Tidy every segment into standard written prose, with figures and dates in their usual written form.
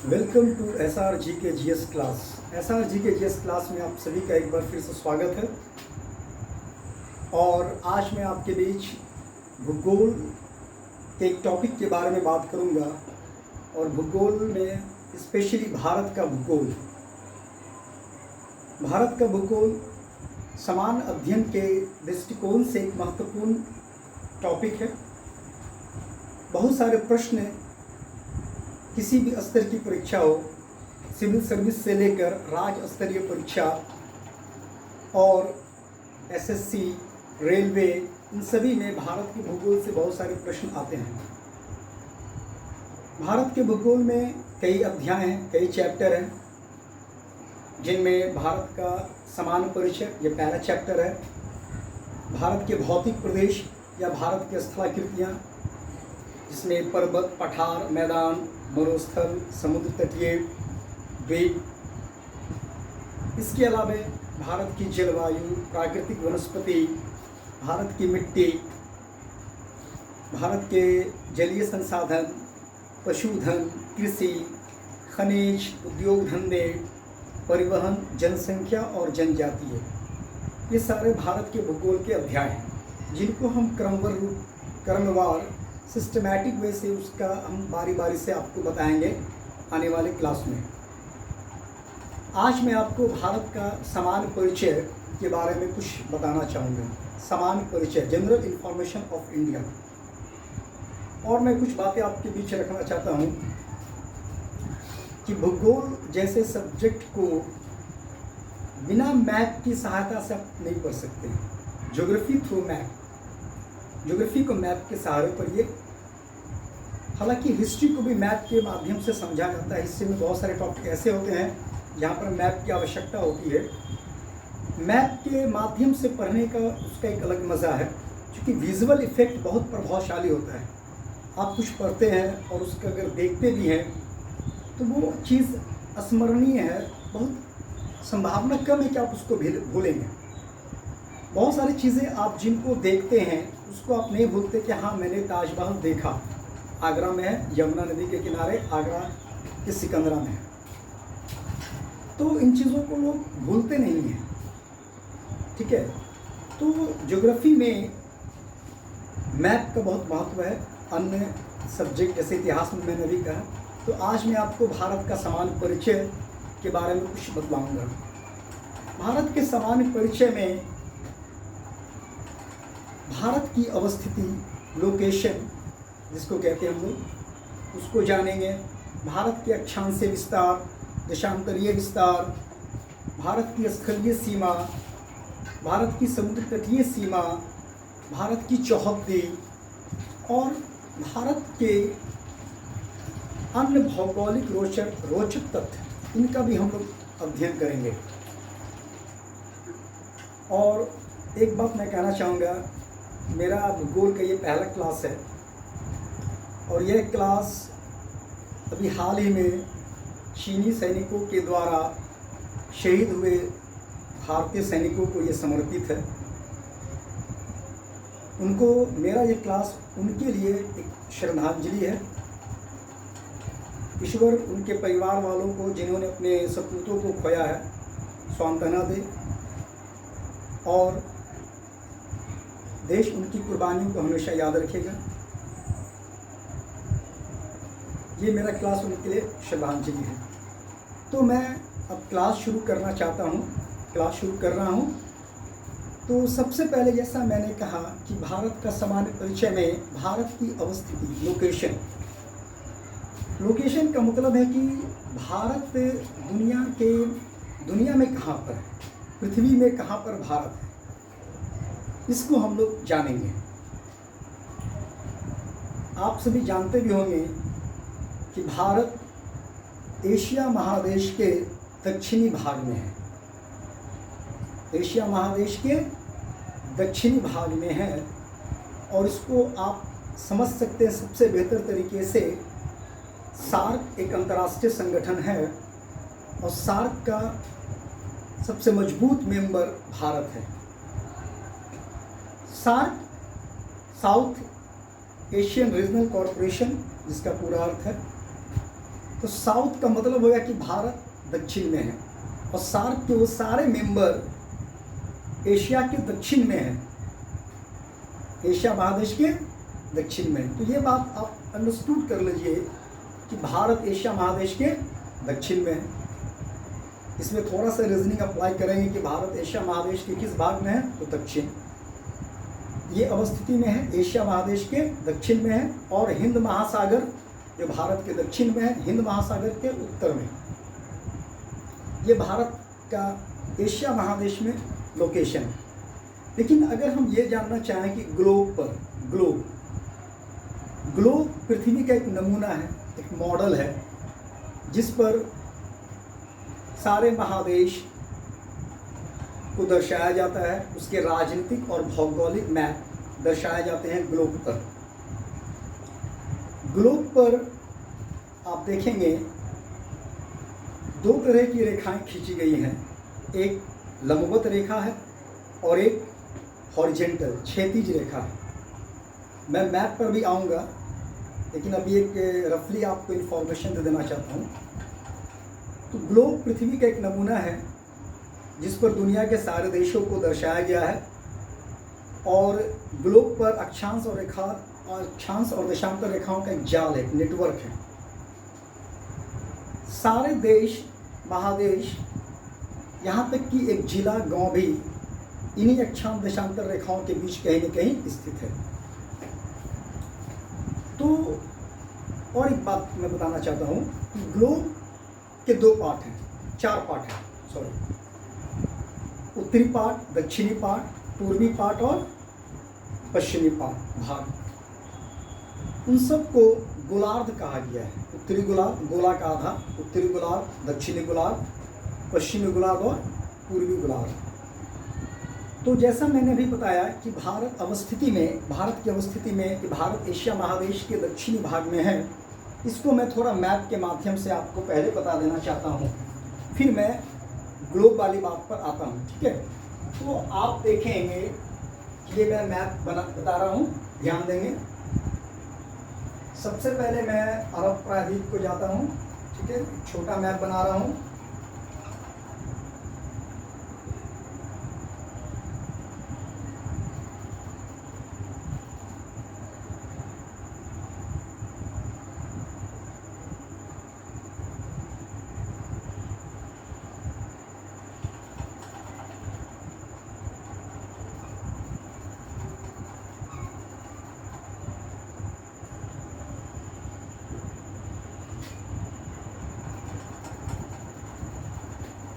Welcome to SRG के GS class. SRG के GS class में आप सभी का एक बार फिर से स्वागत है। और आज मैं आपके बीच भूगोल के एक टॉपिक के बारे में बात करूंगा, और भूगोल में स्पेशली भारत का भूगोल। भारत का भूगोल समान अध्ययन के दृष्टिकोण से एक महत्वपूर्ण टॉपिक है। बहुत सारे प्रश्न किसी भी स्तर की परीक्षा हो, सिविल सर्विस से लेकर राज्य स्तरीय परीक्षा और SSC, रेलवे, इन सभी में भारत के भूगोल से बहुत सारे प्रश्न आते हैं। भारत के भूगोल में कई अध्याय हैं, कई चैप्टर हैं, जिनमें भारत का समान परिचय ये पहला चैप्टर है। भारत के भौतिक प्रदेश या भारत की स्थलाकृतियाँ, जिसमें पर्वत, पठार, मैदान, मरुस्थल, समुद्र तटीय द्वीप। इसके अलावा भारत की जलवायु, प्राकृतिक वनस्पति, भारत की मिट्टी, भारत के जलीय संसाधन, पशुधन, कृषि, खनिज, उद्योग धंधे, परिवहन, जनसंख्या और जनजातीय, ये सारे भारत के भूगोल के अध्याय हैं, जिनको हम क्रमवार सिस्टमैटिक वे से उसका हम बारी बारी से आपको बताएंगे आने वाले क्लास में। आज मैं आपको भारत का समान परिचय के बारे में कुछ बताना चाहूँगा। समान परिचय, जनरल इंफॉर्मेशन ऑफ इंडिया। और मैं कुछ बातें आपके बीच रखना चाहता हूँ कि भूगोल जैसे सब्जेक्ट को बिना मैप की सहायता से आप नहीं पढ़ सकते। ज्योग्राफी थ्रू मैप, ज्योग्राफी को मैप के सहारे पढ़िए। हालांकि हिस्ट्री को भी मैप के माध्यम से समझा जाता है। हिस्ट्री में बहुत सारे टॉपिक ऐसे होते हैं जहाँ पर मैप की आवश्यकता होती है। मैप के माध्यम से पढ़ने का उसका एक अलग मज़ा है, क्योंकि विजुअल इफेक्ट बहुत प्रभावशाली होता है। आप कुछ पढ़ते हैं और उसका अगर देखते भी हैं तो वो चीज़ अस्मरणीय है, बहुत संभावना कम है कि आप उसको भूलेंगे। बहुत सारी चीज़ें आप जिनको देखते हैं उसको आप नहीं भूलते कि हाँ, मैंने ताजमहल देखा, आगरा में है, यमुना नदी के किनारे, आगरा के सिकंदरा में है। तो इन चीज़ों को लोग भूलते नहीं हैं, ठीक है। तो ज्योग्राफी में मैप का बहुत महत्व है। अन्य सब्जेक्ट जैसे इतिहास में मैंने भी कहा। तो आज मैं आपको भारत का समान परिचय के बारे में कुछ बतलाऊंगा। भारत के समान परिचय में भारत की अवस्थिति, लोकेशन जिसको कहते हैं हम लोग, उसको जानेंगे। भारत के अक्षांशीय विस्तार, देशांतरीय विस्तार, भारत की स्थलीय सीमा, भारत की समुद्र तटीय सीमा, भारत की चौहद्दी और भारत के अन्य भौगोलिक रोचक तथ्य, इनका भी हम लोग अध्ययन करेंगे। और एक बात मैं कहना चाहूँगा, मेरा भूगोल का ये पहला क्लास है, और यह क्लास अभी हाल ही में चीनी सैनिकों के द्वारा शहीद हुए भारतीय सैनिकों को ये समर्पित है। उनको मेरा ये क्लास उनके लिए एक श्रद्धांजलि है। ईश्वर उनके परिवार वालों को, जिन्होंने अपने सपूतों को खोया है, सांत्वना दे, और देश उनकी कुर्बानियों को हमेशा याद रखेगा। ये मेरा क्लास उनके लिए श्रद्धांजलि है। तो मैं अब क्लास शुरू करना चाहता हूँ, क्लास शुरू कर रहा हूँ। तो सबसे पहले, जैसा मैंने कहा कि भारत का सामान्य परिचय में भारत की अवस्थिति, लोकेशन। लोकेशन का मतलब है कि भारत दुनिया में कहाँ पर है, पृथ्वी में कहाँ पर भारत है, इसको हम लोग जानेंगे। आप सभी जानते भी होंगे कि भारत एशिया महादेश के दक्षिणी भाग में है। एशिया महादेश के दक्षिणी भाग में है, और इसको आप समझ सकते हैं सबसे बेहतर तरीके से। सार्क एक अंतर्राष्ट्रीय संगठन है, और सार्क का सबसे मजबूत मेंबर भारत है। SAARC, South Asian Regional Corporation, जिसका पूरा अर्थ है, तो साउथ का मतलब होगा कि भारत दक्षिण में है, और सार्क के वो सारे मेंबर एशिया के दक्षिण में हैं, एशिया महादेश के दक्षिण में। तो ये बात आप अंडरस्टूड कर लीजिए कि भारत एशिया महादेश के दक्षिण में है। इसमें थोड़ा सा रीजनिंग अप्लाई करेंगे कि भारत एशिया महादेश के किस भाग में है, तो दक्षिण। ये अवस्थिति में है, एशिया महादेश के दक्षिण में है, और हिंद महासागर जो भारत के दक्षिण में है, हिंद महासागर के उत्तर में। ये भारत का एशिया महादेश में लोकेशन है। लेकिन अगर हम ये जानना चाहें कि ग्लोब पृथ्वी का एक नमूना है, एक मॉडल है, जिस पर सारे महादेश को दर्शाया जाता है, उसके राजनीतिक और भौगोलिक मैप दर्शाए जाते हैं ग्लोब पर। ग्लोब पर आप देखेंगे दो तरह की रेखाएं खींची गई हैं, एक लंबवत रेखा है और एक हॉरिजेंटल क्षैतिज रेखा है। मैं मैप पर भी आऊँगा, लेकिन अभी एक रफली आपको इन्फॉर्मेशन दे देना चाहता हूँ। तो ग्लोब पृथ्वी का एक नमूना है जिस पर दुनिया के सारे देशों को दर्शाया गया है, और ग्लोब पर अक्षांश और देशांतर रेखाओं का एक जाल है, नेटवर्क है। सारे देश, महादेश, यहाँ तक कि एक जिला, गांव भी इन्हीं अक्षांश देशांतर रेखाओं के बीच कहीं न कहीं स्थित है। तो और एक बात मैं बताना चाहता हूँ कि ग्लोब के दो पार्ट हैं, चार पार्ट हैं, उत्तरी पार्ट, दक्षिणी पार्ट, पूर्वी पार्ट और पश्चिमी पार्ट भाग। उन सबको गोलार्ध कहा गया है। उत्तरी गोलार्ध, गोला का आधा, उत्तरी गोलार्ध, दक्षिणी गोलार्ध, पश्चिमी गोलार्ध और पूर्वी गोलार्ध। तो जैसा मैंने अभी बताया कि भारत की अवस्थिति में कि भारत एशिया महादेश के दक्षिणी भाग में है, इसको मैं थोड़ा मैप के माध्यम से आपको पहले बता देना चाहता हूँ, फिर मैं ग्लोब वाली बात पर आता हूँ। ठीक है, तो आप देखेंगे कि ये मैं मैप बता रहा हूँ, ध्यान देंगे। सबसे पहले मैं अरब प्रायद्वीप को जाता हूँ। ठीक है, छोटा मैप बना रहा हूँ।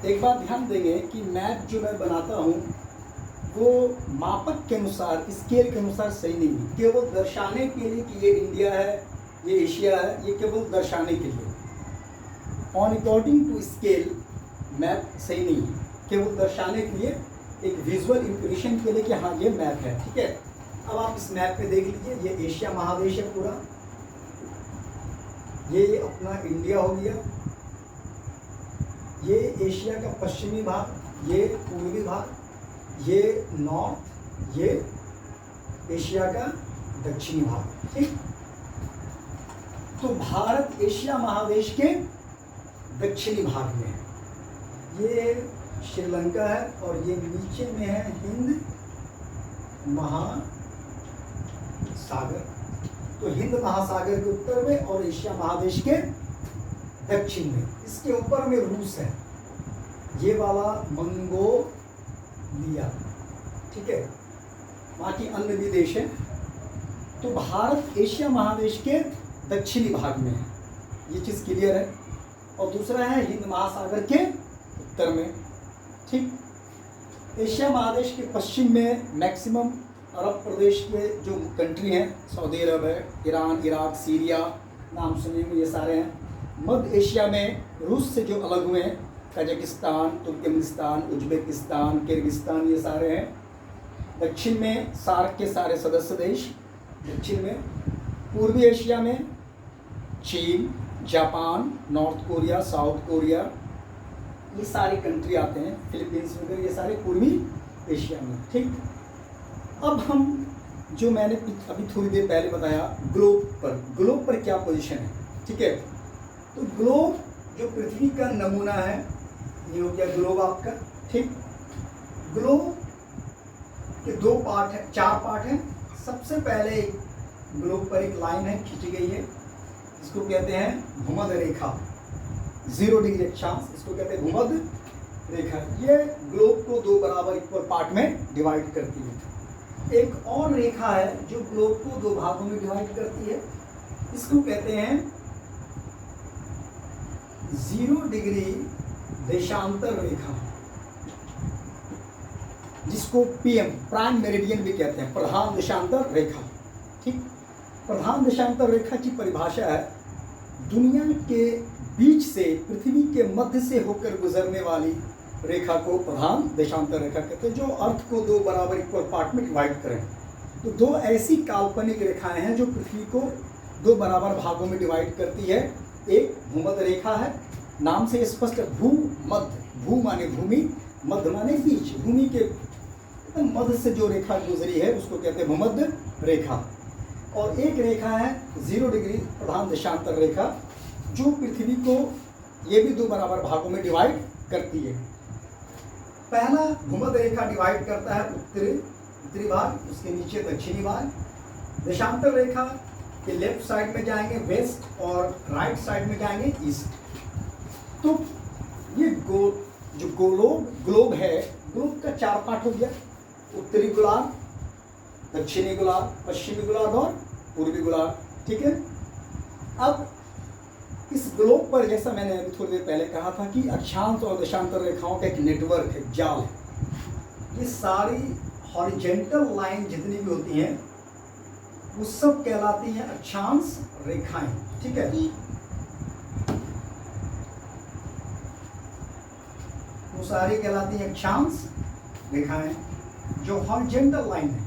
एक बात ध्यान देंगे कि मैप जो मैं बनाता हूँ वो मापक के अनुसार, स्केल के अनुसार सही नहीं है, केवल दर्शाने के लिए कि ये इंडिया है, ये एशिया है, ये केवल दर्शाने के लिए। On according to scale map सही नहीं है, केवल दर्शाने के लिए, एक विजुअल इंप्रेशन के लिए कि हाँ ये मैप है। ठीक है, अब आप इस मैप पे देख लीजिए, ये एशिया महादेश है पूरा, ये अपना इंडिया हो गया, ये एशिया का पश्चिमी भाग, ये पूर्वी भाग, ये नॉर्थ, ये एशिया का दक्षिणी भाग। ठीक, तो भारत एशिया महादेश के दक्षिणी भाग में है। ये श्रीलंका है और ये नीचे में है हिंद महासागर। तो हिंद महासागर के उत्तर में और एशिया महादेश के दक्षिण में। इसके ऊपर में रूस है, ये वाला मंगोलिया। ठीक है, बाकी अन्य भी देश है। तो भारत एशिया महादेश के दक्षिणी भाग में है, ये चीज़ क्लियर है। और दूसरा है हिंद महासागर के उत्तर में। ठीक, एशिया महादेश के पश्चिम में मैक्सिमम अरब प्रदेश के जो कंट्री हैं, सऊदी अरब है, ईरान, इराक, सीरिया, नाम सुनेंगे, ये सारे हैं। मध्य एशिया में रूस से जो अलग हुए हैं, कजाकिस्तान, तुर्कमेनिस्तान, उज्बेकिस्तान, किर्गिस्तान, ये सारे हैं। दक्षिण में सार्क के सारे सदस्य देश दक्षिण में। पूर्वी एशिया में चीन, Japan, north Korea, south Korea, ये सारी कंट्री आते हैं, फिलीपींस वगैरह, ये सारे पूर्वी एशिया में। ठीक, अब हम जो मैंने अभी थोड़ी देर पहले बताया ग्लोब पर क्या पोजीशन है। ठीक है, तो ग्लोब जो पृथ्वी का नमूना है, ये हो गया ग्लोब आपका, ठीक। ग्लोब के दो पार्ट है, चार पार्ट हैं। सबसे पहले ग्लोब पर एक लाइन है खींची गई है, इसको कहते हैं भूमध्य रेखा, 0 डिग्री अक्षांश, इसको कहते हैं भूमध्य रेखा। ये ग्लोब को दो बराबर इक्वल पार्ट में डिवाइड करती है। एक और रेखा है जो ग्लोब को दो भागों में डिवाइड करती है, इसको कहते हैं 0 डिग्री देशांतर रेखा, जिसको पीएम प्राइम मेरिडियन भी कहते हैं, प्रधान देशांतर रेखा, ठीक। प्रधान देशांतर रेखा की परिभाषा है दुनिया के बीच से, पृथ्वी के मध्य से होकर गुजरने वाली रेखा को प्रधान देशांतर रेखा कहते हैं, जो अर्थ को दो बराबर इक्वल पार्ट में डिवाइड करें। तो दो ऐसी काल्पनिक रेखाएं हैं जो पृथ्वी को दो बराबर भागों में डिवाइड करती है। एक भूमध्य रेखा है, नाम से स्पष्ट, भूमध्य, भू माने भूमि, मध्य माने बीच, भूमि के मध्य से जो रेखा गुजरी है उसको कहते हैं भूमध्य रेखा। और एक रेखा है 0 डिग्री प्रधान देशांतर रेखा, जो पृथ्वी को ये भी दो बराबर भागों में डिवाइड करती है। पहला भूमध्य रेखा डिवाइड करता है उत्तरी भाग, उसके नीचे दक्षिणी भाग। देशांतर रेखा के लेफ्ट साइड में जाएंगे वेस्ट और राइट साइड में जाएंगे ईस्ट। तो ये जो ग्लोब है, ग्लोब का चार पार्ट हो गया, उत्तरी गोलार्ध, दक्षिणी गोलार्ध, पश्चिमी गोलार्ध और पूर्वी गोलार्ध, ठीक है। अब इस ग्लोब पर, जैसा मैंने अभी थोड़ी देर पहले कहा था कि अक्षांश और देशांतर रेखाओं का एक नेटवर्क है, जाल है। ये सारी हॉरिजेंटल लाइन जितनी भी होती हैं वो सब कहलाती हैं अक्षांश रेखाएं, ठीक है। वो सारी कहलाती हैं अक्षांश रेखाएं जो हॉरिजेंटल लाइन है,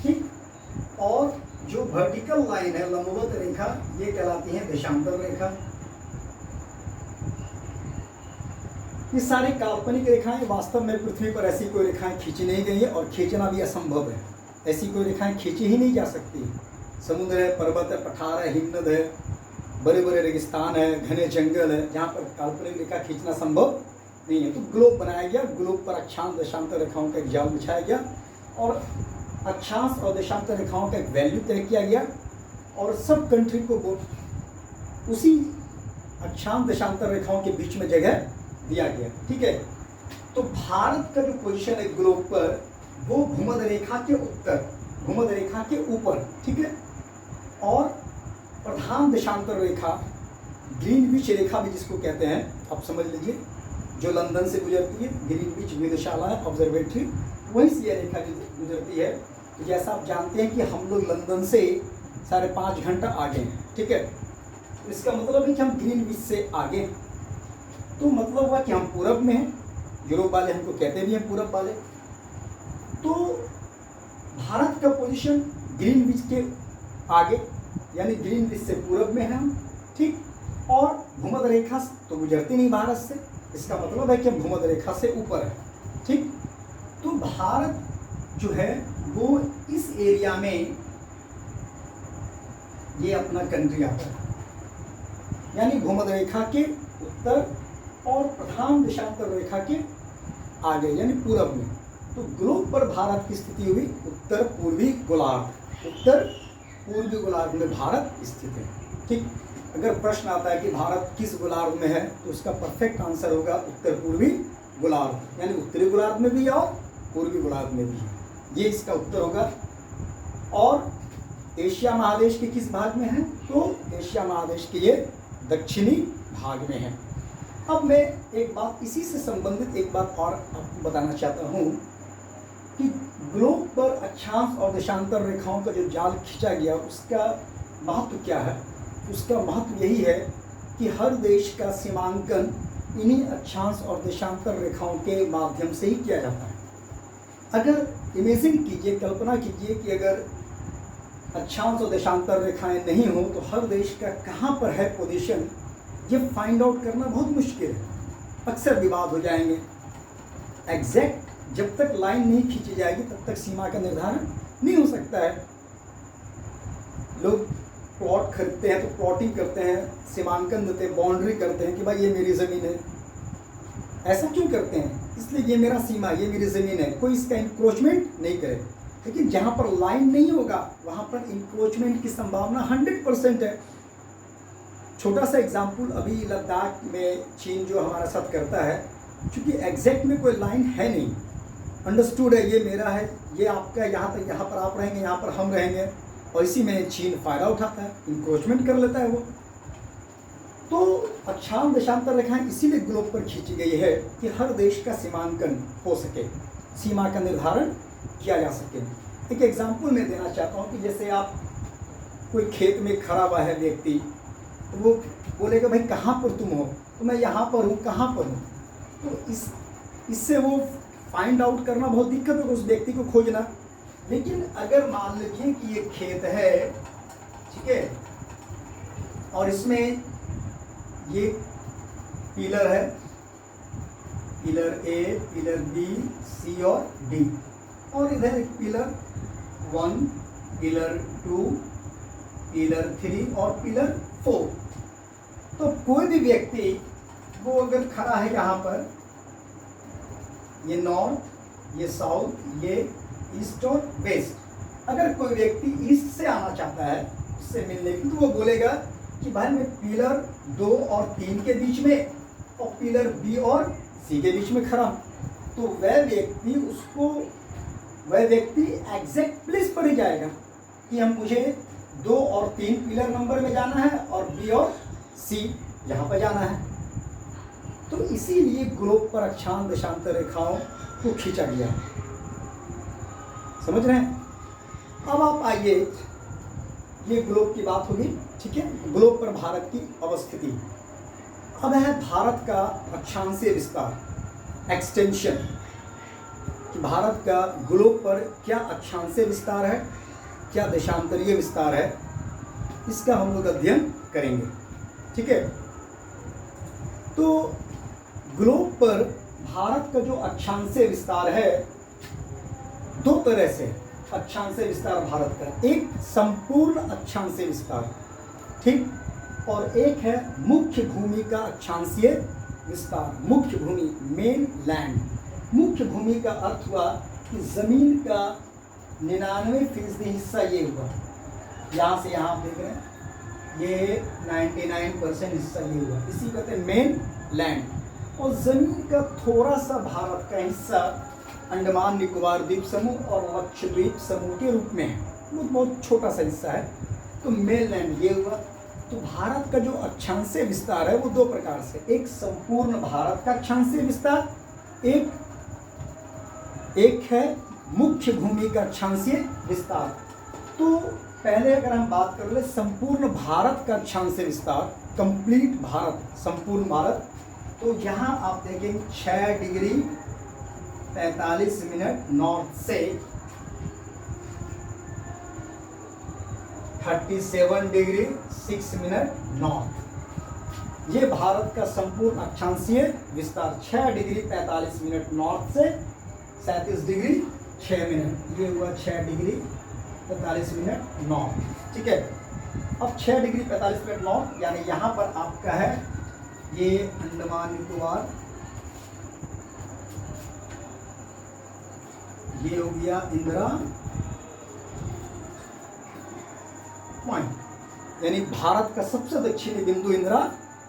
ठीक। और जो वर्टिकल लाइन है, लंबवत रेखा, ये कहलाती है देशांतर रेखा। ये सारी काल्पनिक रेखाएं, वास्तव में पृथ्वी पर ऐसी कोई रेखाएं खींची नहीं गई है और खींचना भी असंभव है। ऐसी कोई रेखाएं खींची ही नहीं जा सकती। समुद्र है, पर्वत है, पठार है, हिमनद है, बड़े बड़े रेगिस्तान है, घने जंगल है, जहाँ पर काल्पनिक रेखा खींचना संभव नहीं है। तो ग्लोब बनाया गया, ग्लोब पर अक्षांश देशांतर रेखाओं का एक जाल बिछाया गया और अक्षांश और देशांतर रेखाओं का एक वैल्यू तय किया गया और सब कंट्री को उसी अक्षांश देशांतर रेखाओं के बीच में जगह दिया गया, ठीक है। तो भारत का जो पोजीशन है ग्लोब पर, वो भूमध्य रेखा के उत्तर, भूमध्य रेखा के ऊपर, ठीक है। और प्रधान देशांतर रेखा, ग्रीनविच रेखा भी जिसको कहते हैं, आप समझ लीजिए, जो लंदन से गुजरती है, ग्रीनविच वेधशाला है, ऑब्जर्वेटरी, वहीं से यह रेखा गुजरती है। तो जैसा आप जानते हैं कि हम लोग लंदन से 5.5 घंटा आगे हैं, ठीक है। इसका मतलब है कि हम ग्रीनविच से आगे, तो मतलब हुआ कि हम पूरब में हैं। यूरोप वाले हमको कहते भी हैं पूरब वाले। तो भारत का पोजीशन ग्रीनविच के आगे, यानी ग्रीनविच से पूरब में है हम, ठीक। और भूमध्य रेखा तो गुजरती नहीं भारत से, इसका मतलब है कि हम भूमध्य रेखा से ऊपर है, ठीक। तो भारत जो है वो इस एरिया में ये अपना कंट्री आता है, यानी भूमध्य रेखा के उत्तर और प्रधान देशांतर रेखा के आगे, यानी पूरब में। तो ग्लोब पर भारत की स्थिति हुई उत्तर पूर्वी गोलार्ध, उत्तर पूर्वी गोलार्ध में भारत स्थित है, ठीक। अगर प्रश्न आता है कि भारत किस गोलार्ध में है, तो उसका परफेक्ट आंसर होगा उत्तर पूर्वी गोलार्ध, यानी उत्तरी गोलार्ध में भी और पूर्वी गोलार्ध में भी, ये इसका उत्तर होगा। और एशिया महादेश के किस भाग में है, तो एशिया महादेश के ये दक्षिणी भाग में है। अब मैं एक बात इसी से संबंधित एक बात और आपको बताना चाहता हूँ कि ग्लोब पर अक्षांश और देशांतर रेखाओं का जो जाल खींचा गया, उसका महत्व क्या है। उसका महत्व यही है कि हर देश का सीमांकन इन्हीं अक्षांश और देशांतर रेखाओं के माध्यम से ही किया जाता है। अगर इमेजिन कीजिए, कल्पना कीजिए कि अगर अक्षांश और देशांतर रेखाएं नहीं हो तो हर देश का कहाँ पर है पोजीशन, ये फाइंड आउट करना बहुत मुश्किल है। अक्सर विवाद हो जाएंगे। एग्जैक्ट जब तक लाइन नहीं खींची जाएगी तब तक सीमा का निर्धारण नहीं हो सकता है। लोग प्लॉट खरीदते हैं तो प्लॉटिंग करते हैं, सीमांकन देते हैं, बाउंड्री करते हैं कि भाई ये मेरी ज़मीन है। ऐसा क्यों करते हैं? इसलिए ये मेरा सीमा, ये मेरी ज़मीन है, कोई इसका इंक्रोचमेंट नहीं करे। लेकिन जहाँ पर लाइन नहीं होगा वहाँ पर इंक्रोचमेंट की संभावना 100% है। छोटा सा एग्जाम्पल, अभी लद्दाख में चीन जो हमारा साथ करता है, क्योंकि एग्जैक्ट में कोई लाइन है नहीं, अंडरस्टूड है, ये मेरा है, ये आपका, यहाँ तक, यहाँ पर आप रहेंगे, यहाँ पर हम रहेंगे, और इसी में चीन फ़ायदा उठाता है, इंक्रोचमेंट कर लेता है वो। तो अक्षांश देशांतर रेखाएं इसीलिए ग्लोब पर खींची गई है कि हर देश का सीमांकन हो सके, सीमा का निर्धारण किया जा सके। एक एग्जाम्पल मैं देना चाहता हूँ कि जैसे आप कोई खेत में खड़ा हुआ है व्यक्ति, तो वो बोलेगा भाई कहाँ पर तुम हो, तो मैं यहाँ पर हूँ, कहाँ पर हूँ। तो इससे वो फाइंड आउट करना बहुत दिक्कत है उस व्यक्ति को खोजना। लेकिन अगर मान लीजिए कि ये खेत है, ठीक है, और इसमें ये पिलर है, पिलर ए, पिलर बी, सी और डी, और इधर एक पिलर 1, पिलर 2, पिलर 3 और पिलर 4। तो कोई भी व्यक्ति वो अगर खड़ा है यहाँ पर, ये नॉर्थ, ये साउथ, ये ईस्ट और वेस्ट, अगर कोई व्यक्ति ईस्ट से आना चाहता है उससे मिलने की, तो वो बोलेगा कि भाई मैं पिलर 2 और 3 के बीच में और पिलर बी और सी के बीच में खड़ा हूँ। तो वह व्यक्ति एग्जैक्ट प्लेस पर ही जाएगा कि हम मुझे 2 और 3 पिलर नंबर में जाना है और बी और सी यहाँ पर जाना है। तो इसीलिए ग्लोब पर अक्षांश देशांतर रेखाओं को खींचा गया। समझ रहे हैं? अब आप आइए, ये ग्लोब की बात होगी, ठीक है, ग्लोब पर भारत की अवस्थिति। अब है भारत का अक्षांशीय विस्तार, एक्सटेंशन, कि भारत का ग्लोब पर क्या अक्षांशीय विस्तार है, क्या देशांतरीय विस्तार है, इसका हम लोग अध्ययन करेंगे। ठीक है, तो ग्लोब पर भारत का जो अक्षांशीय विस्तार है, दो तरह से अक्षांशीय विस्तार भारत का, एक संपूर्ण अक्षांशीय विस्तार, ठीक, और एक है मुख्य भूमि का अक्षांशीय विस्तार। मुख्य भूमि, मेन लैंड। मुख्य भूमि का अर्थ हुआ कि जमीन का 99% हिस्सा ये हुआ, यहाँ से यहाँ आप देख रहे हैं, ये 99% हिस्सा ये हुआ, इसी कहते हैं मेन लैंड। और जमीन का थोड़ा सा भारत का हिस्सा अंडमान निकोबार द्वीप समूह और लक्षद्वीप समूह के रूप में है, वो बहुत छोटा सा हिस्सा है, तो मेन लैंड ये हुआ। तो भारत का जो अक्षांशीय विस्तार है वो दो प्रकार से, एक संपूर्ण भारत का अक्षांशीय विस्तार, एक है मुख्य भूमि का अक्षांशीय विस्तार। तो पहले अगर हम बात कर ले संपूर्ण भारत का अक्षांशीय विस्तार, कंप्लीट भारत, संपूर्ण भारत, तो यहाँ आप देखेंगे 6 डिग्री 45 मिनट नॉर्थ से 37 डिग्री 6 मिनट नॉर्थ, ये भारत का संपूर्ण अक्षांशीय विस्तार। 6 डिग्री 45 मिनट नॉर्थ से 37 डिग्री 6 मिनट, ये हुआ 6 डिग्री 45 मिनट नॉर्थ। ठीक है, अब 6 डिग्री 45 मिनट नॉर्थ, यानी यहाँ पर आपका है ये अंडमान निकोबार, ये हो गया इंदिरा पॉइंट, यानी भारत का सबसे दक्षिणी बिंदु इंदिरा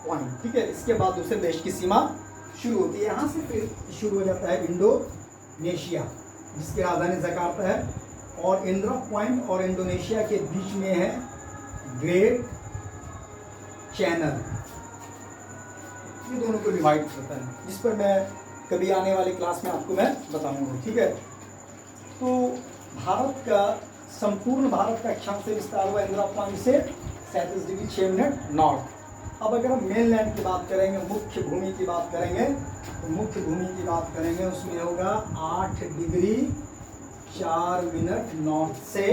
पॉइंट। ठीक है, इसके बाद दूसरे देश की सीमा शुरू होती है, यहाँ से फिर शुरू हो जाता है इंडोनेशिया, जिसकी राजधानी जकार्ता है, और इंदिरा पॉइंट और इंडोनेशिया के बीच में है ग्रेट चैनल, ये दोनों को डिवाइड करता है, जिस पर मैं कभी आने वाली क्लास में आपको मैं बताऊंगा। ठीक है, तो भारत का संपूर्ण भारत का अक्षांशीय विस्तार हुआ इंदिरा पॉइंट से 37 डिग्री 6 मिनट नॉर्थ। अब अगर हम मेन लैंड की बात करेंगे, मुख्य भूमि की बात करेंगे, तो मुख्य भूमि की बात करेंगे उसमें होगा 8 डिग्री 4 मिनट नॉर्थ से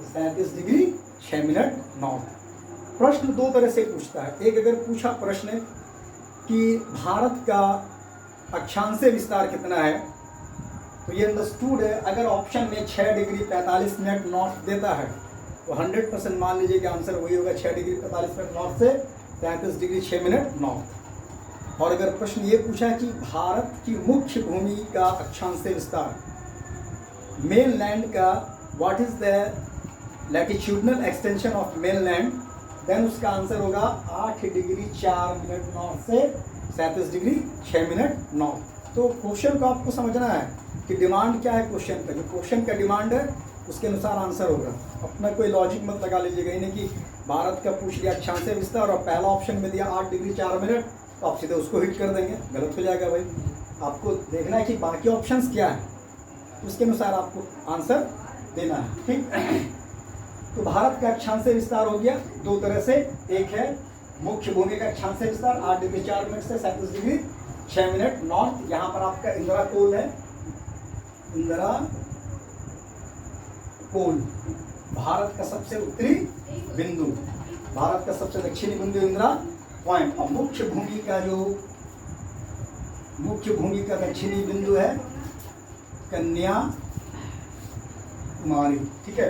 37 डिग्री 6 मिनट नॉर्थ। प्रश्न दो तरह से पूछता है, एक अगर पूछा प्रश्न कि भारत का अक्षांशीय विस्तार कितना है, तो ये अंडरस्टूड है, अगर ऑप्शन में 6 डिग्री 45 मिनट नॉर्थ देता है तो 100% मान लीजिए कि आंसर वही होगा, 6 डिग्री 45 मिनट नॉर्थ से 33 डिग्री 6 मिनट नॉर्थ। और अगर प्रश्न ये पूछा कि भारत की मुख्य भूमि का अक्षांश विस्तार, मेन लैंड का what is the latitudinal extension of mainland, then उसका आंसर होगा 8 डिग्री 4 मिनट नॉर्थ से 37 डिग्री 6 मिनट नॉर्थ। तो क्वेश्चन को आपको समझना है कि डिमांड क्या है क्वेश्चन का, जो क्वेश्चन का डिमांड है उसके अनुसार आंसर होगा। अपना कोई लॉजिक मत लगा लीजिएगा, यानी कि भारत का पूछ लिया अक्षांश विस्तार और पहला ऑप्शन में दिया 8 डिग्री 4 मिनट, तो आप सीधे उसको हिट कर देंगे, गलत हो जाएगा भाई। आपको देखना है कि बाकी ऑप्शंस क्या है, उसके अनुसार आपको आंसर देना है, ठीक। तो भारत का अक्षांश विस्तार हो गया दो तरह से, एक है मुख्य भूमि का अक्षांश विस्तार 8 डिग्री 4 मिनट से 37 डिग्री 6 मिनट नॉर्थ। यहाँ पर आपका इंदिरा कोल है, इंदिरा कोल भारत का सबसे उत्तरी बिंदु, भारत का सबसे दक्षिणी बिंदु इंदिरा पॉइंट। और मुख्य भूमि का दक्षिणी बिंदु है कन्याकुमारी, ठीक है,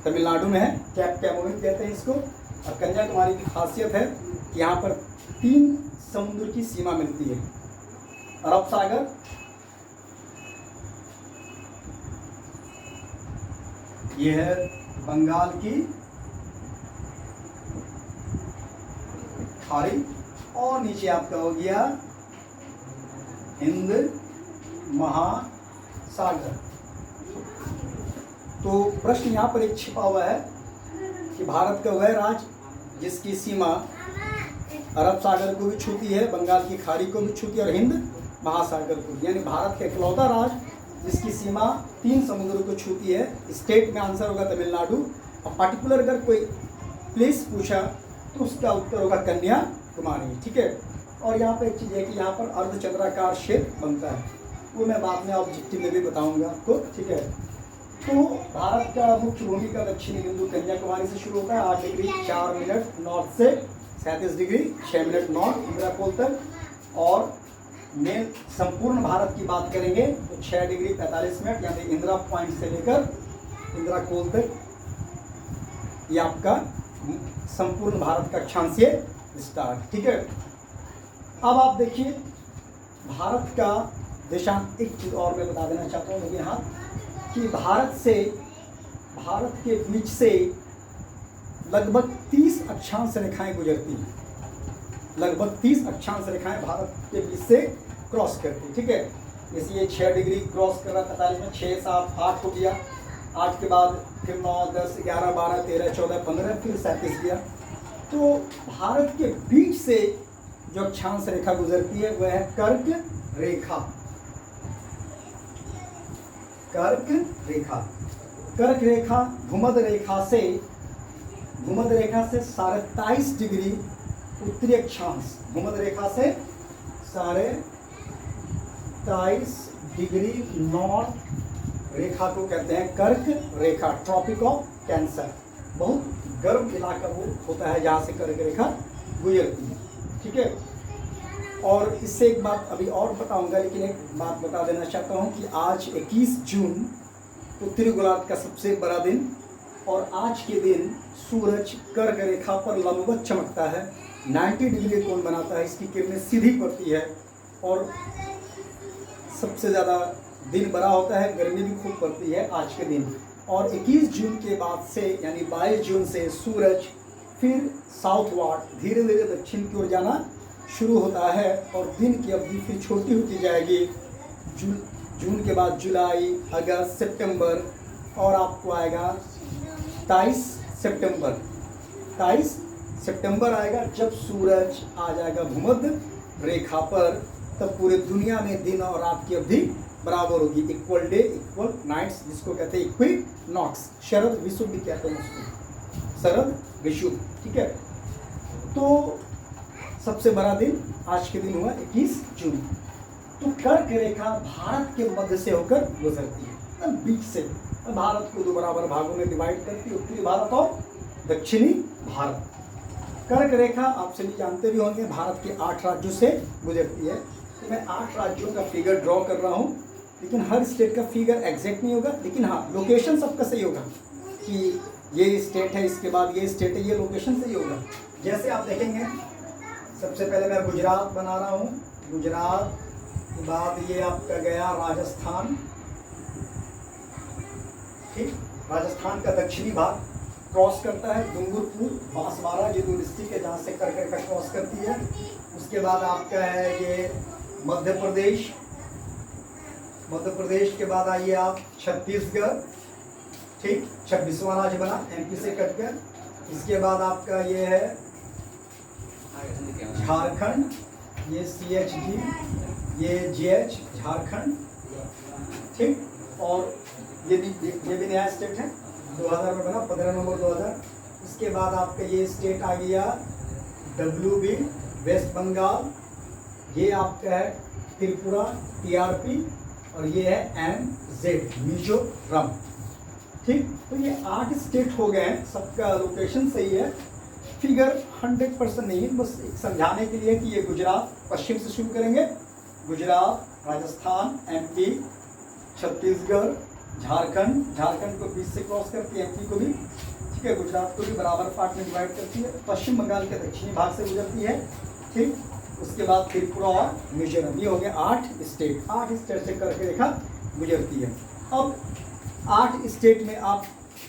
तमिलनाडु में है, कैप कैमोमिन कहते हैं इसको। और कन्याकुमारी की खासियत है कि यहाँ पर 3 समुद्र की सीमा मिलती है, अरब सागर, यह है बंगाल की खाड़ी, और नीचे आपका हो गया हिंद महासागर। तो प्रश्न यहाँ पर एक छिपा हुआ है कि भारत का वह राज्य जिसकी सीमा अरब सागर को भी छूती है, बंगाल की खाड़ी को भी छूती है और हिंद महासागर को, यानी भारत का इकलौता राज्य जिसकी सीमा 3 समुद्रों को छूती है। स्टेट में आंसर होगा तमिलनाडु, और पर्टिकुलर अगर कोई प्लेस पूछा तो उसका उत्तर होगा कन्याकुमारी, ठीक है। और यहाँ पे एक चीज़ है कि यहाँ पर अर्धचंद्राकार शेप बनता है, वो मैं बाद में ऑब्जेक्टिव में भी बताऊंगा आपको, ठीक है। तो भारत का मुख्य भूमि का दक्षिणी बिंदु कन्याकुमारी से शुरू होता है 8 डिग्री 4 मिनट नॉर्थ से 37 डिग्री 6 मिनट नॉर्थ इंदिरा कोल तक। और मेन संपूर्ण भारत की बात करेंगे तो 6 डिग्री 45 मिनट यानी इंदिरा पॉइंट से लेकर इंदिरा कोल तक, ये आपका संपूर्ण भारत का अक्षांशीय विस्तार, ठीक है। अब आप देखिए भारत का देशांत, एक चीज और मैं बता देना चाहता हूँ, लेकिन हाँ, कि भारत के बीच से लगभग 30 अक्षांश रेखाएं गुजरती हैं, लगभग 30 अक्षांश रेखाएं भारत के बीच से क्रॉस करती है, ठीक है। जैसे ये 6 डिग्री क्रॉस कर रहा था 45 में, 6 7 8 हो गया, 8 के बाद फिर 9 10 11 12 13 14 15 फिर 37 गया। तो भारत के बीच से जो अक्षांश रेखा गुजरती है वह है कर्क रेखा, कर्क रेखा। कर्क रेखा भूमध्य रेखा से 23.5 डिग्री उत्तरी अक्षांश, भूमध्य रेखा से 23.5 डिग्री नॉर्थ रेखा को कहते हैं कर्क रेखा, ट्रॉपिक ऑफ कैंसर। बहुत गर्म इलाका वो होता है जहाँ से कर्क रेखा गुजरती है, ठीक है। और इससे एक बात अभी और बताऊंगा, लेकिन एक बात बता देना चाहता हूँ कि आज 21 जून उत्तरी गोलार्ध का सबसे बड़ा दिन, और आज के दिन सूरज कर्क रेखा पर लंबवत चमकता है, 90 डिग्री कोण बनाता है, इसकी किरणें सीधी पड़ती है और सबसे ज़्यादा दिन बड़ा होता है, गर्मी भी खूब पड़ती है आज के दिन। और 21 जून के बाद से यानी 22 जून से सूरज फिर साउथवार्ड धीरे धीरे दक्षिण की ओर जाना शुरू होता है और दिन की अवधि फिर छोटी होती जाएगी। जून के बाद जुलाई, अगस्त, सितंबर, और आपको आएगा 23 सितंबर। 23 सितंबर आएगा जब सूरज आ जाएगा भूमध्य रेखा पर, तब पूरे दुनिया में दिन और रात की अवधि बराबर होगी, इक्वल डे इक्वल नाइट्स, जिसको कहते हैं इक्विनॉक्स, शरद विषुव भी कहते हैं उसको, शरद विषुव, ठीक है। तो सबसे बड़ा दिन आज के दिन हुआ 21 जून। तो कर्क रेखा भारत के मध्य से होकर गुजरती है, बीच से भारत को 2 बराबर भागों में डिवाइड करती है, उत्तरी भारत और दक्षिणी भारत। कर्क रेखा आप सभी जानते भी होंगे भारत के 8 राज्यों से गुजरती है। तो मैं 8 राज्यों का फिगर ड्रॉ कर रहा हूँ, लेकिन हर स्टेट का फिगर एग्जैक्ट नहीं होगा, लेकिन हाँ लोकेशन सबका सही होगा कि ये स्टेट है, इसके बाद ये स्टेट है, ये लोकेशन से ही होगा। जैसे आप देखेंगे, सबसे पहले मैं गुजरात बना रहा हूँ, गुजरात के बाद ये आपका गया राजस्थान, ठीक, राजस्थान का दक्षिणी भाग क्रॉस करता है डूंगरपुर, बांसवाड़ा, ये दो डिस्ट्रिक्ट है जहाँ से करके क्रॉस करती है। उसके बाद आपका है ये मध्य प्रदेश, मध्य प्रदेश के बाद आइए आप छत्तीसगढ़, ठीक, 26वां राज्य बना एमपी से कटकर। इसके बाद आपका ये है झारखंड, ये CHG, ये GH झारखंड, ठीक, और ये भी नया स्टेट है, 2000 में बना, 15 नवंबर 2000। इसके बाद आपका ये स्टेट आ गया WB वेस्ट बंगाल, ये आपका है त्रिपुरा TRP, और ये है MZ मिजोरम, ठीक। तो ये 8 स्टेट हो गए हैं, सबका लोकेशन सही है, फिगर 100% नहीं है, बस समझाने के लिए कि ये गुजरात पश्चिम से शुरू करेंगे, गुजरात, राजस्थान, MP, छत्तीसगढ़, झारखंड, झारखंड को बीच से क्रॉस करती है, MP को भी, ठीक है, गुजरात को भी बराबर पार्ट में डिवाइड करती है, पश्चिम बंगाल के दक्षिणी भाग से गुजरती है, ठीक। उसके बाद त्रिपुरा और मिजोरम, ये हो गया 8 स्टेट, 8 स्टेट से करके रेखा गुजरती है। अब 8 स्टेट में आप,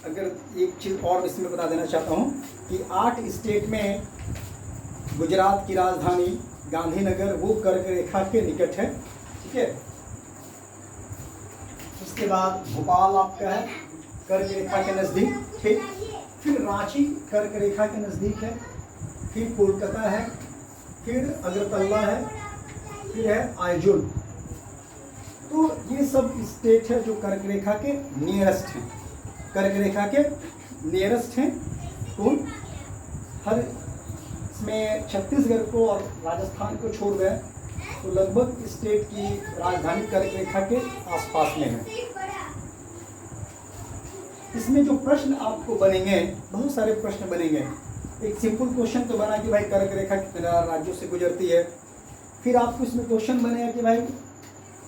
अगर एक चीज़ और इसमें बता देना चाहता हूँ कि 8 स्टेट में गुजरात की राजधानी गांधीनगर वो कर्क रेखा के निकट है, ठीक है। उसके बाद भोपाल आपका है कर्क रेखा के नज़दीक, ठीक, फिर रांची कर्क रेखा के नज़दीक है, फिर कोलकाता है, फिर अगरतला है, फिर है आइजोल। तो ये सब स्टेट है जो कर्क रेखा के नियरेस्ट हैं, कर्क रेखा के नियरेस्ट हैं। तो हर इसमें छत्तीसगढ़ को और राजस्थान को छोड़ गए तो लगभग स्टेट की राजधानी कर्क रेखा के आसपास में है। इसमें जो प्रश्न आपको बनेंगे, बहुत सारे प्रश्न बनेंगे। एक सिंपल क्वेश्चन तो बना कि भाई कर्क रेखा कितने राज्यों से गुजरती है, फिर आपको इसमें क्वेश्चन बनेगा कि भाई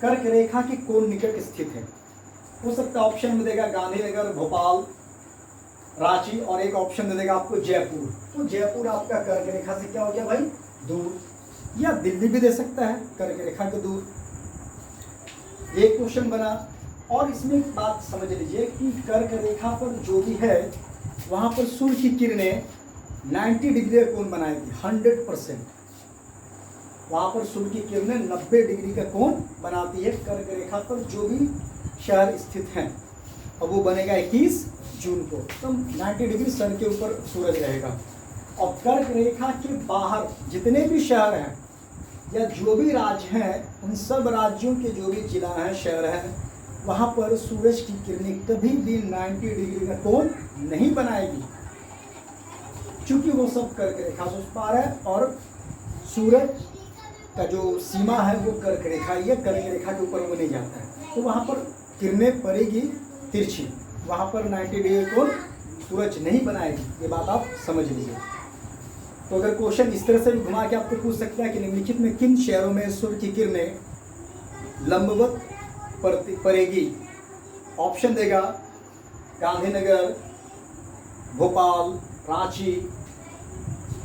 कर्क रेखा के कौन निकट स्थित है। हो सकता है ऑप्शन में देगा गांधीनगर, भोपाल, रांची, और एक ऑप्शन दे देगा आपको जयपुर। तो जयपुर आपका कर्क रेखा से क्या हो गया भाई, दूर, या दिल्ली भी दे सकता है कर्क रेखा के दूर। एक क्वेश्चन बना। और इसमें एक बात समझ लीजिए कि कर्क रेखा पर जो भी है वहाँ पर सूर्य की किरणें 90 डिग्री का कोण बनाएगी, 100%। वहाँ पर सूर्य की किरणें 90 डिग्री का कोण बनाती है कर्क रेखा पर जो भी शहर स्थित हैं। अब वो बनेगा 21 जून को, तो 90 डिग्री सन के ऊपर सूरज रहेगा। और कर्क रेखा के बाहर जितने भी शहर हैं या जो भी राज्य हैं, उन सब राज्यों के जो भी जिला हैं, शहर हैं, वहाँ पर सूरज की किरणें कभी भी 90 डिग्री का कोण नहीं बनाएगी, क्योंकि वो सब कर्क रेखा से उस पार है और सूरज का जो सीमा है वो कर्क रेखा ही है, कर्क रेखा के ऊपर वो नहीं जाता है। तो वहाँ पर किरणें पड़ेगी तिरछी, वहाँ पर 90 डिग्री कोण सूरज नहीं बनाएगी। ये बात आप समझ लीजिए। तो अगर क्वेश्चन इस तरह से भी घुमा के आपको पूछ सकता है कि निम्नलिखित में किन शहरों में सूर्य की किरणें लंबवत पड़ेगी, ऑप्शन देगा गांधीनगर, भोपाल, रांची,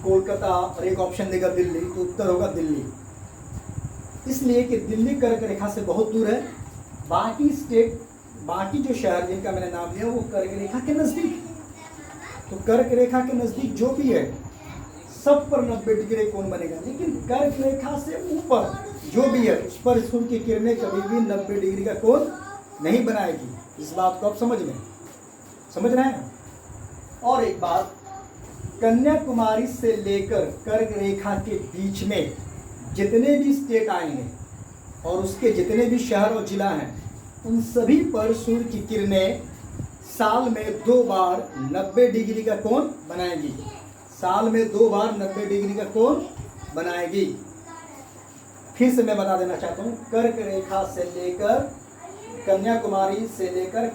कोलकाता, और एक ऑप्शन देगा दिल्ली। तो उत्तर होगा दिल्ली, इसलिए कि दिल्ली कर्क रेखा से बहुत दूर है। बाकी स्टेट, बाकी जो शहर जिनका मैंने नाम लिया वो कर्क रेखा के नज़दीक है। तो कर्क रेखा के नज़दीक जो भी है सब पर 90 डिग्री कोण बनेगा, लेकिन कर्क रेखा से ऊपर जो भी है उस पर सूर्य की किरणें कभी भी 90 डिग्री का कोण नहीं बनाएगी। इस बात को आप समझ रहे हैं। और एक बात, कन्याकुमारी से लेकर कर्क रेखा के बीच में जितने भी स्टेट आएंगे और उसके जितने भी शहर और जिला हैं, उन सभी पर सूर्य की किरणें साल में 2 बार 90 डिग्री का कोण बनाएगी। साल में 2 बार 90 डिग्री का कोण बनाएगी। फिर से मैं बता देना चाहता हूँ, कर्क रेखा से लेकर कन्याकुमारी से लेकर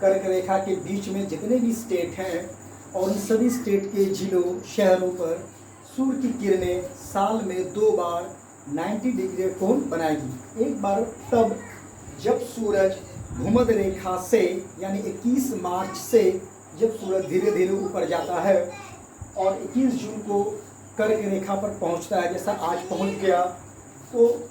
कर्क रेखा के बीच में जितने भी स्टेट हैं और उन सभी स्टेट के जिलों, शहरों पर सूर्य की किरणें साल में 2 बार 90 डिग्री कोण बनाएगी। एक बार तब जब सूरज भूमध्य रेखा से यानी 21 मार्च से जब सूरज धीरे धीरे ऊपर जाता है और 21 जून को कर्क रेखा पर पहुंचता है, जैसा आज पहुंच गया, तो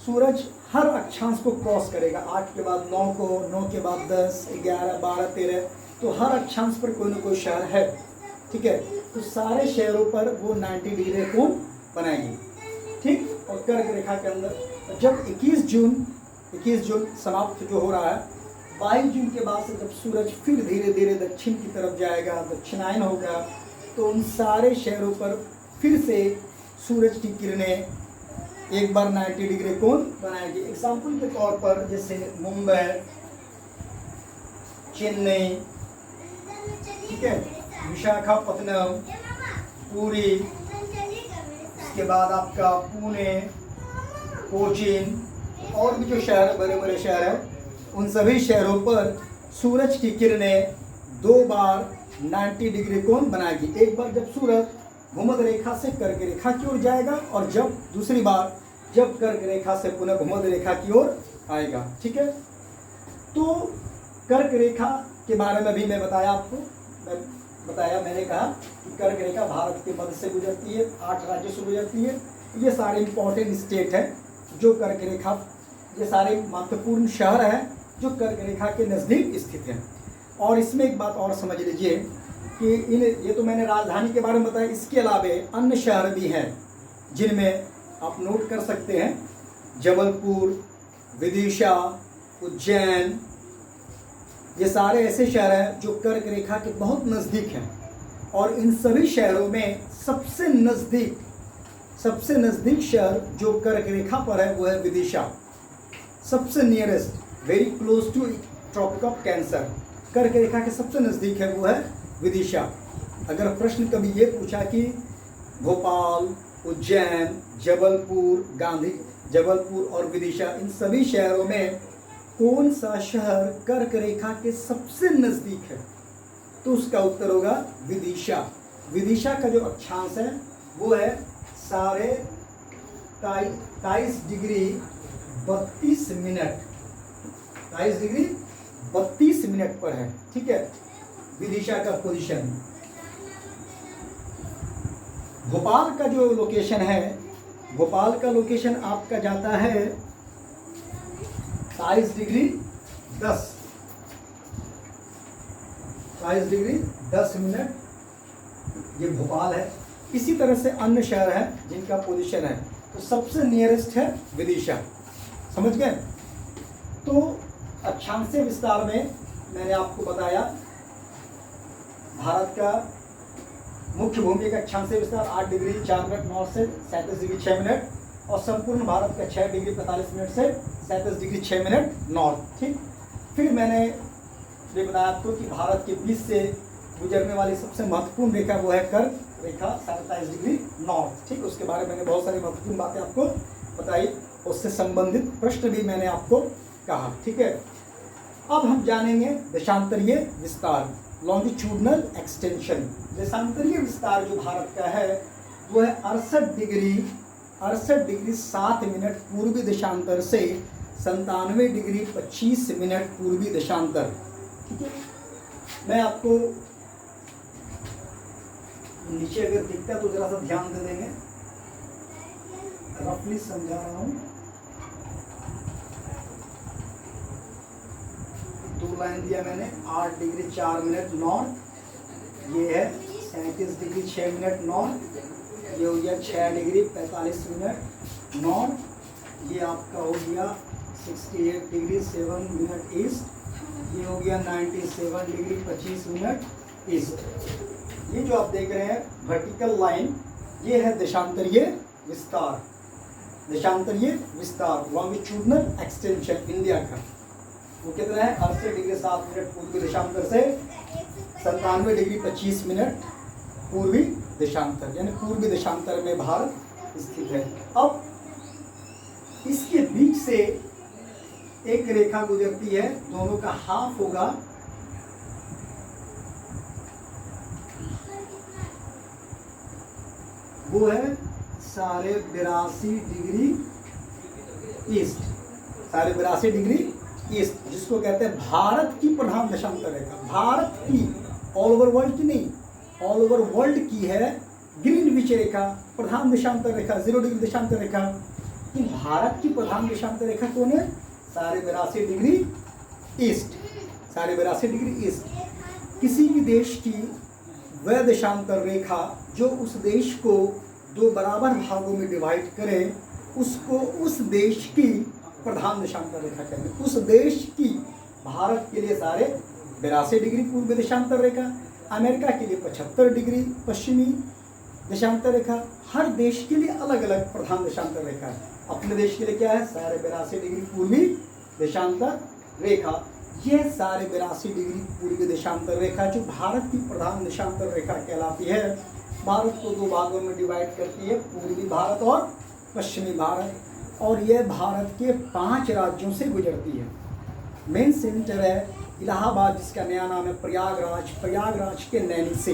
सूरज हर अक्षांश को क्रॉस करेगा। 8 के बाद 9 को, 9 के बाद 10, 11, 12, 13, तो हर अक्षांश पर कोई ना कोई शहर है, ठीक है। तो सारे शहरों पर वो 90 डिग्री कोण बनाएगी, ठीक। और कर्क रेखा के अंदर जब 21 जून समाप्त जो हो रहा है, 22 जून के बाद से जब सूरज फिर धीरे धीरे दक्षिण की तरफ जाएगा, दक्षिणायन होगा, तो उन सारे शहरों पर फिर से सूरज की किरणें एक बार 90 डिग्री कोण बनाएगी। एग्जाम्पल के तौर पर जैसे मुंबई, चेन्नई, ठीक है, विशाखापत्तनम, पुरी, इसके बाद आपका पुणे, कोचीन और भी जो शहर बड़े बड़े शहर हैं, उन सभी शहरों पर सूरज की किरणें 2 बार 90 डिग्री कोण बनाएगी। एक बार जब सूरज भूमध्य रेखा से कर्क रेखा की ओर जाएगा, और जब दूसरी बार जब कर्क रेखा से पुनः भूमध्य रेखा की ओर आएगा, ठीक है। तो कर्क रेखा के बारे में भी मैं बताया आपको, मैंने कहा कि कर्क रेखा भारत के मध्य से गुजरती है, 8 राज्यों से गुजरती है। ये सारे इंपॉर्टेंट स्टेट हैं जो कर्क रेखा, ये सारे महत्वपूर्ण शहर हैं जो कर्क रेखा के नज़दीक स्थित हैं। और इसमें एक बात और समझ लीजिए कि ये तो मैंने राजधानी के बारे में बताया, इसके अलावे अन्य शहर भी हैं जिनमें आप नोट कर सकते हैं। जबलपुर, विदिशा, उज्जैन, ये सारे ऐसे शहर हैं जो कर्क रेखा के बहुत नज़दीक हैं। और इन सभी शहरों में सबसे नज़दीक शहर जो कर्क रेखा पर है वो है विदिशा। सबसे nearest, very close to Tropic of Cancer, कर्क रेखा के सबसे नज़दीक है वो है विदिशा। अगर प्रश्न कभी ये पूछा कि भोपाल, उज्जैन, जबलपुर और विदिशा, इन सभी शहरों में कौन सा शहर कर्क रेखा के सबसे नज़दीक है, तो उसका उत्तर होगा विदिशा। विदिशा का जो अक्षांश है वो है 23.32 डिग्री 32 मिनट, 23 डिग्री 32 मिनट पर है, ठीक है, विदिशा का पोजीशन। भोपाल का जो लोकेशन है, भोपाल का लोकेशन आपका जाता है 23 डिग्री 10 मिनट, ये भोपाल है। इसी तरह से अन्य शहर हैं जिनका पोजीशन है, तो सबसे नियरेस्ट है विदिशा। समझ गए? तो अक्षांशीय विस्तार में मैंने आपको बताया भारत का मुख्य भूमि का अक्षांशीय विस्तार 8 डिग्री 4 मिनट नॉर्थ से 37 डिग्री 6 मिनट, और संपूर्ण भारत का 6 डिग्री 45 मिनट से 37 डिग्री 6 मिनट नॉर्थ, ठीक। फिर मैंने ये बताया आपको कि भारत के बीच से गुजरने वाली सबसे महत्वपूर्ण रेखा वो है कर्क रेखा 27 डिग्री नॉर्थ, ठीक। उसके बारे में मैंने बहुत सारी महत्वपूर्ण बातें आपको बताई, उससे संबंधित प्रश्न भी मैंने आपको कहा, ठीक है। अब हम जानेंगे देशांतरीय विस्तार, लॉन्गिट्यूडनल एक्सटेंशन। देशांतरीय विस्तार जो भारत का है वो है 68 डिग्री 7 मिनट पूर्वी देशांतर से 97 डिग्री 25 मिनट पूर्वी देशांतर, ठीक है। मैं आपको नीचे अगर दिखता है तो जरा सा ध्यान दे देंगे, रफली समझा रहा हूँ। 2 लाइन दिया मैंने, 8 डिग्री 4 मिनट नॉर्थ, ये है 37 डिग्री 6 मिनट नॉर्थ, ये हो गया 6 डिग्री 45 मिनट नॉर्थ, ये आपका हो गया 68 डिग्री 7 मिनट ईस्ट, ये हो गया 97 डिग्री 25 मिनट ईस्ट। ये जो आप देख रहे हैं वर्टिकल लाइन, ये है देशांतरीय विस्तार। देशांतरीय विस्तार लॉन्गिट्यूडनल एक्सटेंशन इंडिया का वो कितना है 68 डिग्री 7 मिनट पूर्वी देशांतर से 97 डिग्री 25 मिनट पूर्वी देशांतर, यानी पूर्वी देशांतर में भारत स्थित है। अब इसके बीच से एक रेखा गुजरती है, दोनों का हाफ होगा, वो है 82.5 डिग्री ईस्ट, 82.5 डिग्री ईस्ट, जिसको कहते हैं भारत की प्रधान देशांतर रेखा। भारत की ऑल ओवर वर्ल्ड की नहीं, ऑल ओवर वर्ल्ड की है ग्रीनविच रेखा, प्रधान देशांतर रेखा, 0 डिग्री देशांतर रेखा। कि भारत की प्रधान देशांतर रेखा कौन है? 82.5 डिग्री ईस्ट, 82.5 डिग्री ईस्ट। किसी भी देश की वह देशांतर रेखा जो उस देश को 2 बराबर भागों में डिवाइड करे, उसको उस देश की प्रधान देशांतर रेखा कहते हैं। उस देश की, भारत के लिए 82.5 डिग्री पूर्व देशांतर रेखा, अमेरिका के लिए 75 डिग्री पश्चिमी देशांतर रेखा। हर देश के लिए अलग अलग प्रधान देशांतर रेखा है। अपने देश के लिए क्या है? 82.5 डिग्री पूर्वी देशांतर रेखा। यह 82.5 डिग्री पूर्वी देशांतर रेखा जो भारत की प्रधान देशांतर रेखा कहलाती है, भारत को 2 भागों में डिवाइड करती है, पूर्वी भारत और पश्चिमी भारत। और यह भारत के 5 राज्यों से गुजरती है। मेन सेंटर है इलाहाबाद, जिसका नया नाम है प्रयागराज। प्रयागराज के नैनी से,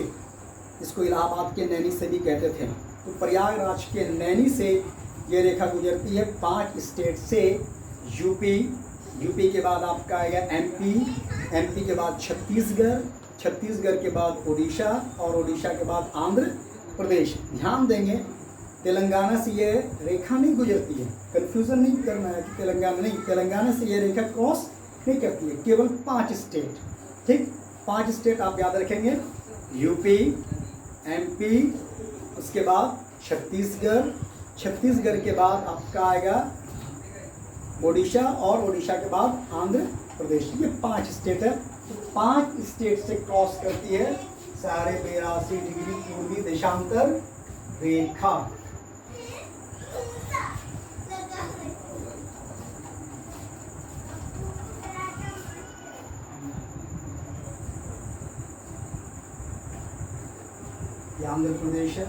इसको इलाहाबाद के नैनी से भी कहते थे। तो प्रयागराज के नैनी से ये रेखा गुजरती है 5 स्टेट से। यूपी के बाद आपका आएगा एमपी के बाद छत्तीसगढ़ के बाद उड़ीसा, और उड़ीसा के बाद आंध्र प्रदेश। ध्यान देंगे, तेलंगाना से ये रेखा नहीं गुजरती है। कन्फ्यूज़न नहीं करना है कि तेलंगाना नहीं, तेलंगाना से ये रेखा क्रॉस नहीं करती है। केवल 5 स्टेट, ठीक, 5 स्टेट आप याद रखेंगे। यूपी, एमपी, उसके बाद छत्तीसगढ़ के बाद आपका आएगा उड़ीसा, और उड़ीसा के बाद आंध्र प्रदेश। ये 5 स्टेट है। तो 5 स्टेट से क्रॉस करती है 82.5 डिग्री पूर्वी देशांतर रेखा। ये आंध्र प्रदेश है,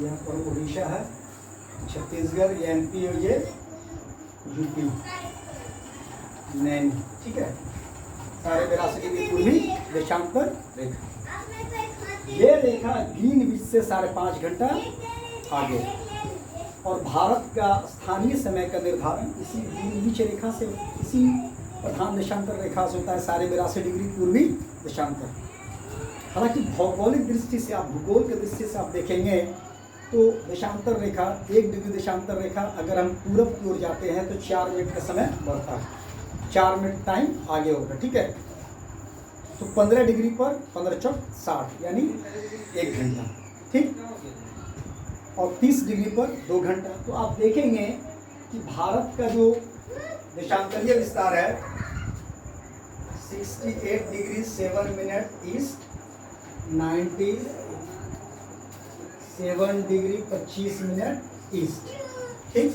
यहाँ पर उड़ीसा है, छत्तीसगढ़, ये एमपी और ये यूपी, नैनी, ठीक है। 82.5 डिग्री पूर्वी देशांतर रेखा। ये रेखा ग्रीनविच से 5.5 घंटा आगे। और भारत का स्थानीय समय का निर्धारण इसी ग्रीनविच रेखा से, इसी प्रधान देशांतर रेखा से होता है, 82.5 डिग्री पूर्वी देशांतर। हालांकि भौगोलिक दृष्टि से, आप भूगोल की दृष्टि से आप देखेंगे तो देशांतर रेखा 1 डिग्री देशांतर रेखा अगर हम पूरब की ओर जाते हैं तो 4 मिनट का समय बढ़ता है, 4 मिनट टाइम आगे होगा, ठीक है। तो 15 डिग्री पर 15 चौक 60 यानी 1 घंटा, ठीक। और 30 डिग्री पर 2 घंटा। तो आप देखेंगे कि भारत का जो देशांतरीय विस्तार है 68 degree 7 minute east, 97 degree 25 minute east, ठीक।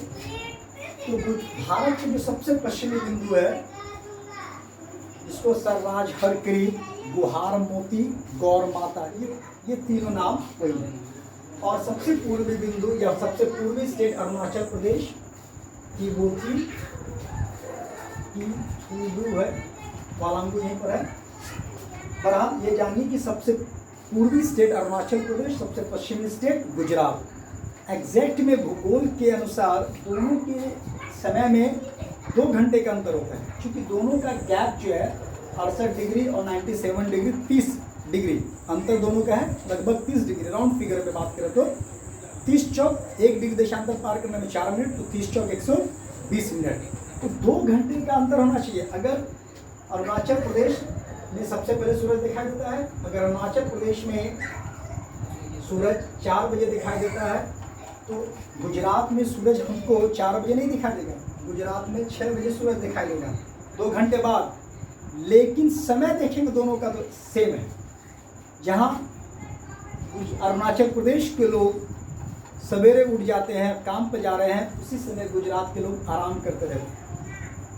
तो भारत के जो सबसे पश्चिमी बिंदु है जिसको सरराज, हरकरी, गुहार मोती, गौर माता, ये तीनों नाम वही है। और सबसे पूर्वी बिंदु या सबसे पूर्वी स्टेट अरुणाचल प्रदेश की मोती की पूर्वी है, वालांगू यहीं पर है। पर आप ये जानिए कि सबसे पूर्वी स्टेट अरुणाचल प्रदेश, सबसे पश्चिमी स्टेट गुजरात। एग्जैक्ट में भूगोल के अनुसार दोनों के समय में 2 घंटे का अंतर होता है, क्योंकि दोनों का गैप जो है 68 डिग्री और 97 डिग्री, 30 डिग्री अंतर दोनों का है, लगभग 30 डिग्री। राउंड फिगर पे बात करें तो 30 चौक 1 डिग्री देशांतर पार करने में 4 मिनट, तो 30 चौक 120 मिनट। तो 2 घंटे का अंतर होना चाहिए। अगर अरुणाचल प्रदेश में सबसे पहले सूरज दिखाई देता है, अगर अरुणाचल प्रदेश में सूरज 4 बजे दिखाई देता है तो गुजरात में सूरज हमको 4 बजे नहीं दिखाई देगा, गुजरात में 6 बजे सूरज दिखाई देगा, 2 घंटे बाद। लेकिन समय देखेंगे दोनों का तो सेम है। जहाँ अरुणाचल प्रदेश के लोग सवेरे उठ जाते हैं, काम पर जा रहे हैं, उसी समय गुजरात के लोग आराम करते रहते हैं।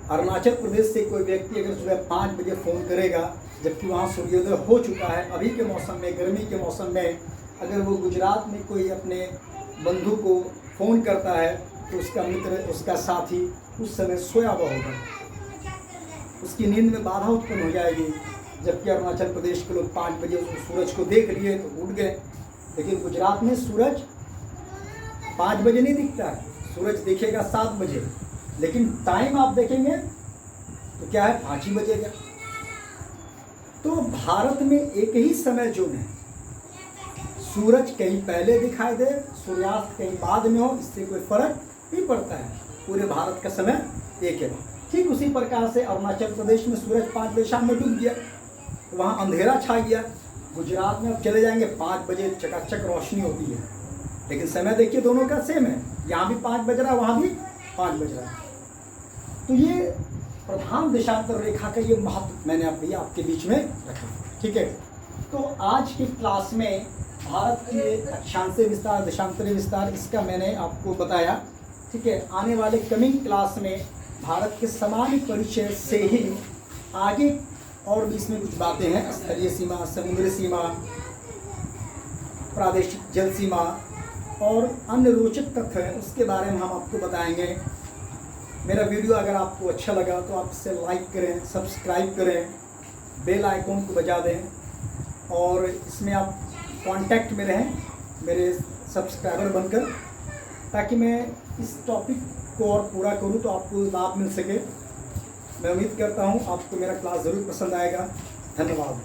अरुणाचल प्रदेश से कोई व्यक्ति अगर सुबह 5 बजे फ़ोन करेगा जबकि वहाँ सूर्योदय हो चुका है, अभी के मौसम में, गर्मी के मौसम में, अगर वो गुजरात में कोई अपने बंधु को फ़ोन करता है तो उसका मित्र, उसका साथी उस समय सोया हुआ होगा, उसकी नींद में बाधा उत्पन्न हो जाएगी। जबकि अरुणाचल प्रदेश के लोग 5 बजे सूरज को देख लिए तो उठ गए। लेकिन गुजरात में सूरज 5 बजे नहीं दिखता है, सूरज दिखेगा 7 बजे, लेकिन टाइम आप देखेंगे तो क्या है 5 ही बजे का। तो भारत में एक ही समय जोन है, सूरज कहीं पहले दिखाई दे, सूर्यास्त कहीं बाद में हो, इससे कोई फर्क नहीं पड़ता है, पूरे भारत का समय एक है। ठीक उसी प्रकार से अरुणाचल प्रदेश में सूरज 5 बजे शाम में डूब गया, वहाँ अंधेरा छा गया। गुजरात में अब चले जाएंगे 5 बजे चकाचक रोशनी होती है, लेकिन समय देखिए दोनों का सेम है, यहाँ भी 5 बज रहा है, वहाँ भी 5 बज रहा है। तो ये प्रधान देशांतर रेखा का ये महत्व मैंने अभी आपके बीच में रखा, ठीक है। तो आज की क्लास में भारत के अक्षांशीय विस्तार, देशांतरीय विस्तार, इसका मैंने आपको बताया, ठीक है। आने वाले कमिंग क्लास में भारत के सामान्य परिचय से ही आगे और भी इसमें कुछ बातें हैं, स्थलीय सीमा, समुद्री सीमा, प्रादेशिक जल सीमा और अन्य रोचक तथ्य हैं, उसके बारे में हम आपको बताएंगे। मेरा वीडियो अगर आपको अच्छा लगा तो आप इसे लाइक करें, सब्सक्राइब करें, बेल आइकॉन को बजा दें और इसमें आप कांटेक्ट में रहें मेरे सब्सक्राइबर बनकर, ताकि मैं इस टॉपिक को और पूरा करूं तो आपको लाभ मिल सके। मैं उम्मीद करता हूं आपको मेरा क्लास ज़रूर पसंद आएगा। धन्यवाद।